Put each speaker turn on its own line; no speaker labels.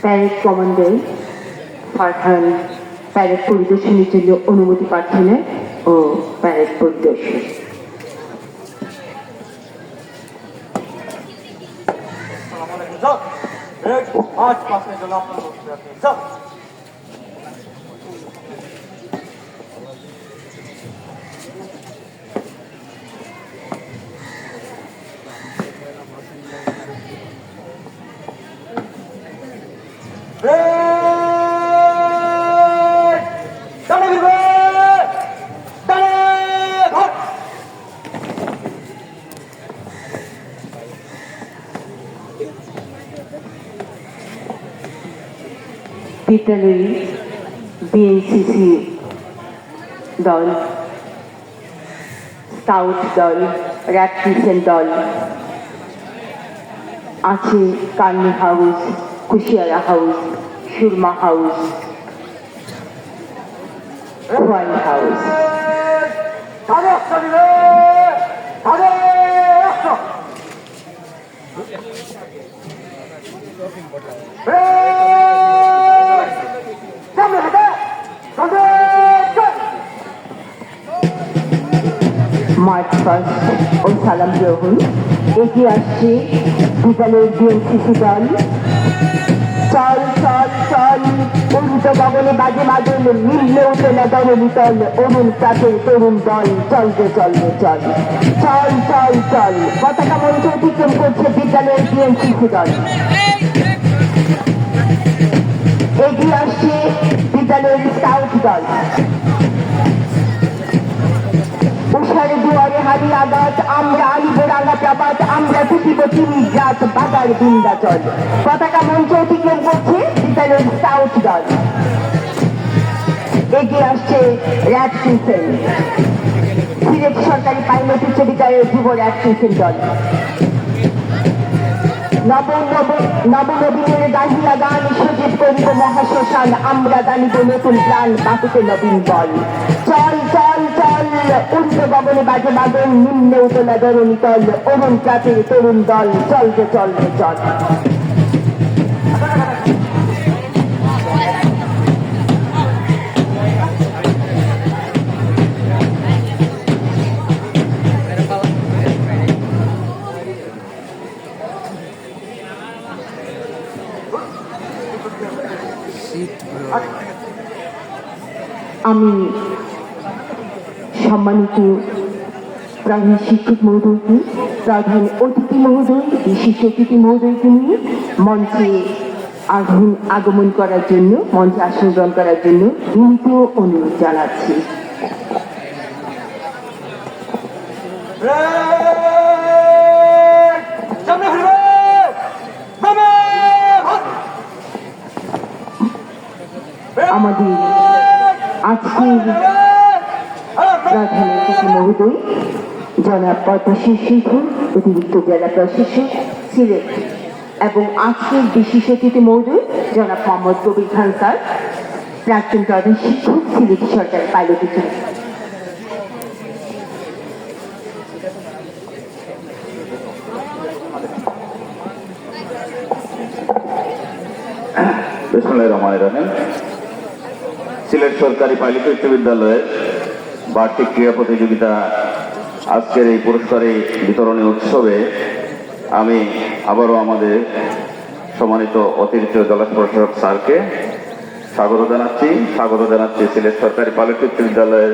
Parade commander Farhan parade পরিদর্শনের জন্য অনুমতি পাঠালেন ও প্যারেড পরিদর্শন। বিদ্যালয়ের বিএনসিসি দল, স্কাউট দল, র্যাব ক্রিসেন্ট দল আছে, কার্নি house, Kushiara house, Surma house, white house. March past ও সালাম গ্রহণ। এগিয়ে আসছে বিদ্যালয়ের বিএনসিসি দল। চল চল চল উন্নত গগনে বাজে মাদল, নিম্নে উঠে দলনি তল, অরুণ প্রাতের তরুণ দল, চল রে চল রে চল, চল চল চল। পতাকা মঞ্চ অতিক্রম করছে বিদ্যালয়ের বিএনসিসি দল। এগিয়ে আসছে বিদ্যালয়ের স্কাউট দল। উষারে দুয়ারে হারি আঘাত, আমরা আলিব রাঙা প্রবাদ, আমরা টুটিব চিনি জাত, বাজার বিন্দাচল। পতাকা মঞ্চ অতিক্রম করছে বিদ্যালয়ের স্কাউট দল। এগিয়ে আসছে র্যাব ক্রিসেন্ট, সিলেট সরকারি পাইলট উচ্চ বিদ্যালয়ের যুব র্যাব ক্রিসেন্ট দল। নবনবীনের গাহিয়া গান, সজীব করিব মহাশ্মশান, আমরা দানিব নতুন প্রাণ, বাপুকে নবীন বল। চল চল চল উচ্চ গগনে বাজে বাদন, নিম্নে উতলা ধরণী তল, অরুণ প্রাতের তরুণ দল, চল রে চল রে চল। আমি সম্মানিত প্রাণী শিক্ষক মহোদয়কে, প্রধান অতিথি মহোদয়, বিশিষ্ট অতিথি মহোদয়কে নিয়ে মঞ্চে আগমন করার জন্য, মঞ্চে আসন গ্রহণ করার জন্য বিনীত অনুরোধ জানাচ্ছি। আমাদের আজকের প্রধান অতিথি মহোদয় জনাব পদ্মশ্রী শিখর, অতিরিক্ত জেলা প্রশাসক সিলেট, এবং আজকের বিশেষ অতিথি মহোদয় জনাব মোহাম্মদ কবির খান স্যার, প্রাক্তন প্রধান শিক্ষক, সিলেট সরকারি পাইলট উচ্চ
সিলেট সরকারি পাইলট উচ্চ বিদ্যালয়ের বার্ষিক ক্রীড়া প্রতিযোগিতা আজকের এই পুরস্কারে বিতরণী উৎসবে আমি আবারও আমাদের সম্মানিত অতিরিক্ত জেলা প্রশাসক স্যারকে স্বাগত জানাচ্ছি সিলেট সরকারি পাইলট উচ্চ বিদ্যালয়ের